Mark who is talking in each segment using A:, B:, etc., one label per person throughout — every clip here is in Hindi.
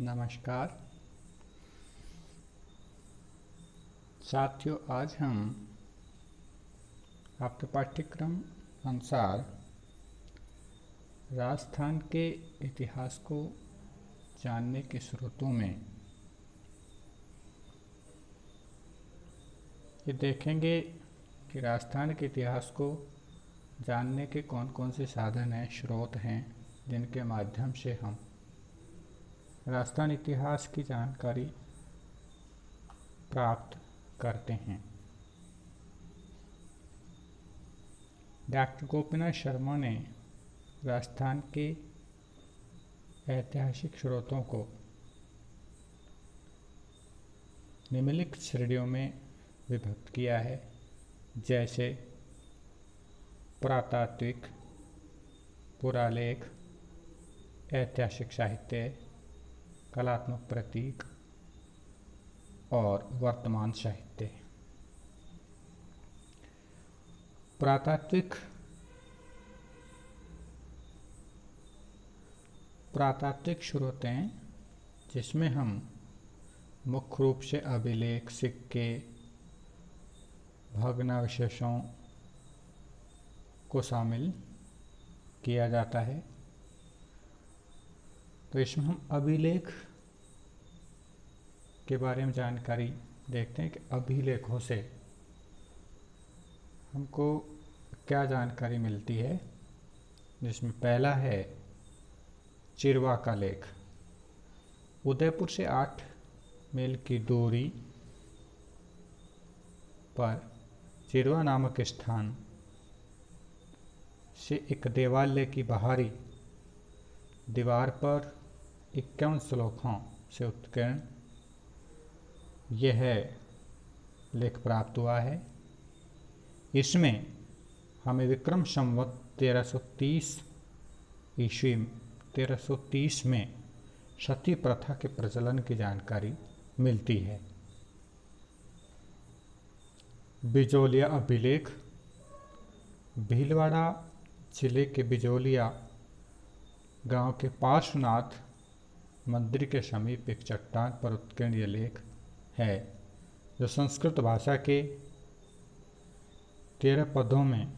A: नमस्कार साथियों, आज हम आपके पाठ्यक्रम अनुसार राजस्थान के इतिहास को जानने के स्रोतों में ये देखेंगे कि राजस्थान के इतिहास को जानने के कौन कौन से साधन हैं, स्रोत हैं, जिनके माध्यम से हम राजस्थान इतिहास की जानकारी प्राप्त करते हैं। डॉक्टर गोपीनाथ शर्मा ने राजस्थान के ऐतिहासिक स्रोतों को निम्नलिखित श्रेणियों में विभक्त किया है, जैसे पुरातात्विक, पुरालेख, ऐतिहासिक साहित्य, कलात्मक प्रतीक और वर्तमान साहित्य। पुरातात्विक स्रोतें, जिसमें हम मुख्य रूप से अभिलेख, सिक्के, भग्नावशेषों को शामिल किया जाता है। तो इसमें हम अभिलेख के बारे में जानकारी देखते हैं कि अभिलेखों से हमको क्या जानकारी मिलती है। जिसमें पहला है चिरवा का लेख। उदयपुर से 8 मील की दूरी पर चिरवा नामक स्थान से एक देवालय की बाहरी दीवार पर 51 श्लोकों से उत्कीर्ण यह लेख प्राप्त हुआ है। इसमें हमें विक्रम संवत 1330 में सती प्रथा के प्रचलन की जानकारी मिलती है। बिजोलिया अभिलेख। भीलवाड़ा जिले के बिजोलिया गांव के पार्श्वनाथ मंदिर के समीप एक चट्टान पर उत्कीर्ण यह लेख है, जो संस्कृत भाषा के 13 पदों में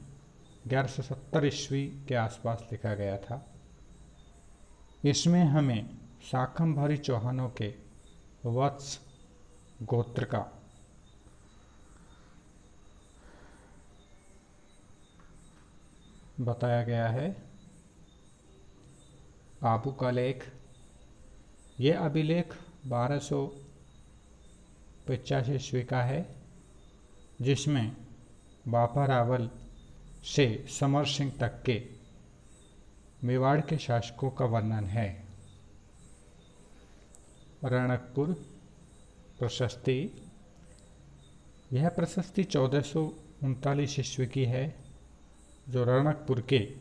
A: 1170 ईस्वी के आसपास लिखा गया था। इसमें हमें शाकंभरी चौहानों के वत्स गोत्र का बताया गया है। आबू का लेख। यह अभिलेख 1285 ईस्वी का है, जिसमें बापा रावल से समर सिंह तक के मेवाड़ के शासकों का वर्णन है। रणकपुर प्रशस्ति। यह प्रशस्ति 1439 ईस्वी की है, जो रणकपुर के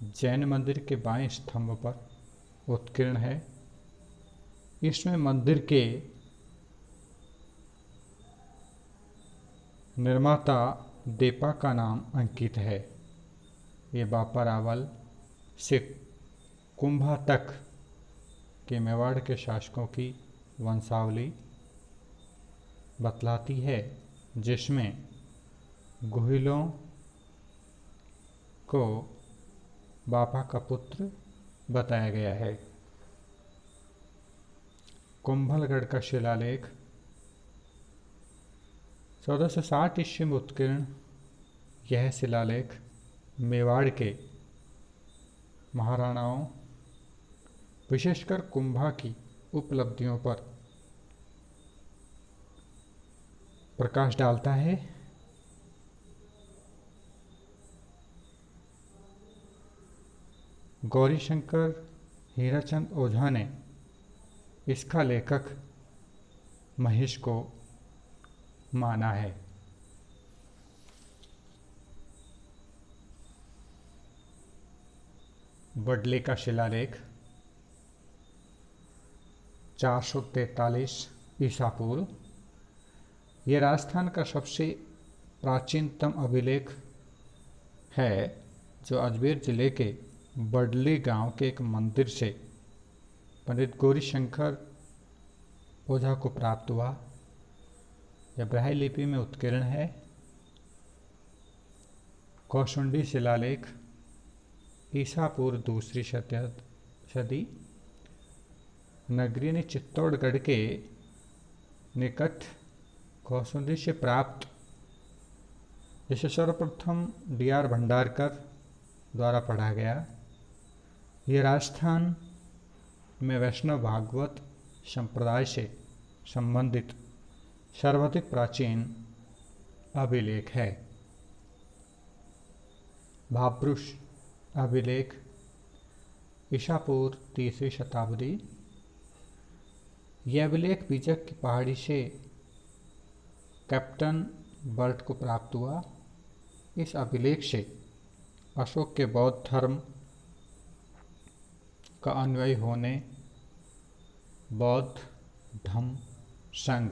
A: जैन मंदिर के बाएं स्तंभ पर उत्कीर्ण है। इसमें मंदिर के निर्माता देपा का नाम अंकित है। ये बापा रावल से कुंभा तक के मेवाड़ के शासकों की वंशावली बतलाती है, जिसमें गुहिलों को बापा का पुत्र बताया गया है। कुंभलगढ़ का शिलालेख 1460 ईस्वी में उत्कीर्ण यह शिलालेख मेवाड़ के महाराणाओं, विशेषकर कुंभा की उपलब्धियों पर प्रकाश डालता है। गौरीशंकर हीराचंद ओझा ने इसका लेखक महेश को माना है। बडले का शिलालेख 443 ईसा पूर्व। यह राजस्थान का सबसे प्राचीनतम अभिलेख है, जो अजमेर जिले के बडली गांव के एक मंदिर से पंडित गौरीशंकर ओझा को प्राप्त हुआ। यह ब्राह्मी लिपि में उत्कीर्ण है। कौशुंडी शिलालेख ईसा पूर्व दूसरी सदी। नगरी ने चित्तौड़गढ़ के निकट कौशुंडी से प्राप्त, जिसे सर्वप्रथम D.R. भंडारकर द्वारा पढ़ा गया। यह राजस्थान में वैष्णव भागवत संप्रदाय से संबंधित सर्वाधिक प्राचीन अभिलेख है। भाब्रुश अभिलेख ईसा पूर्व तीसरी शताब्दी। यह अभिलेख बीजक की पहाड़ी से कैप्टन बर्ट को प्राप्त हुआ। इस अभिलेख से अशोक के बौद्ध धर्म का अनुयायी होने, बौद्ध धम्म संघ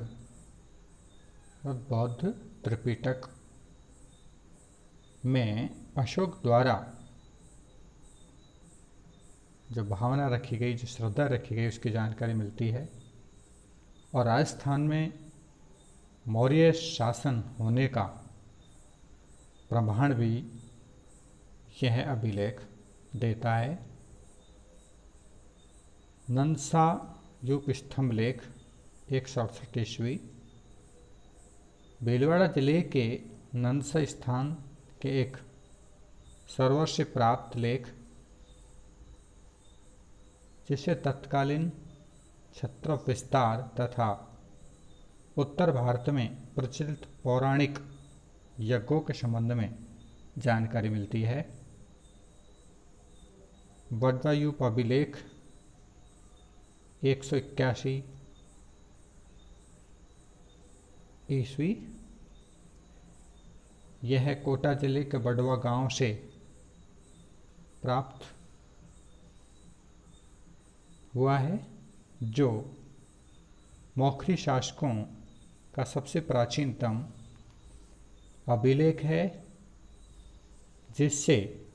A: और बौद्ध त्रिपिटक में अशोक द्वारा जो भावना रखी गई, जो श्रद्धा रखी गई, उसकी जानकारी मिलती है। और राजस्थान में मौर्य शासन होने का प्रमाण भी यह अभिलेख देता है। नंसा युग स्तंभ लेख 168 ईस्वी। भीलवाड़ा जिले के नंसा स्थान के एक सरोवर से प्राप्त लेख, जिसे तत्कालीन क्षत्रप विस्तार तथा उत्तर भारत में प्रचलित पौराणिक यज्ञों के संबंध में जानकारी मिलती है। वज्रयूप अभिलेख 181 ईस्वी। यह कोटा जिले के बड़वा गांव से प्राप्त हुआ है, जो मौखरी शासकों का सबसे प्राचीनतम अभिलेख है, जिससे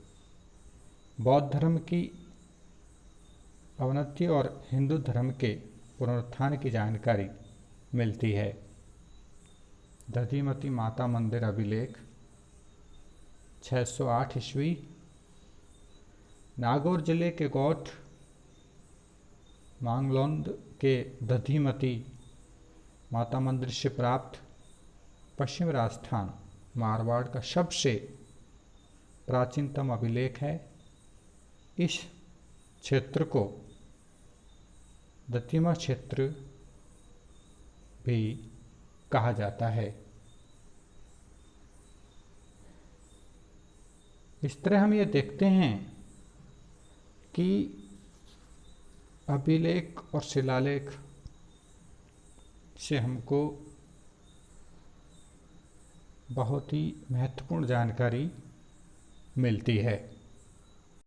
A: बौद्ध धर्म की अवनति और हिंदू धर्म के पुनरुत्थान की जानकारी मिलती है। दधिमती माता मंदिर अभिलेख 608 ईस्वी। नागौर जिले के गोठ मांगलोंद के दधिमती माता मंदिर से प्राप्त पश्चिम राजस्थान मारवाड़ का सबसे प्राचीनतम अभिलेख है। इस क्षेत्र को दतिमा क्षेत्र भी कहा जाता है। इस तरह हम ये देखते हैं कि अभिलेख और शिलालेख से हमको बहुत ही महत्वपूर्ण जानकारी मिलती है।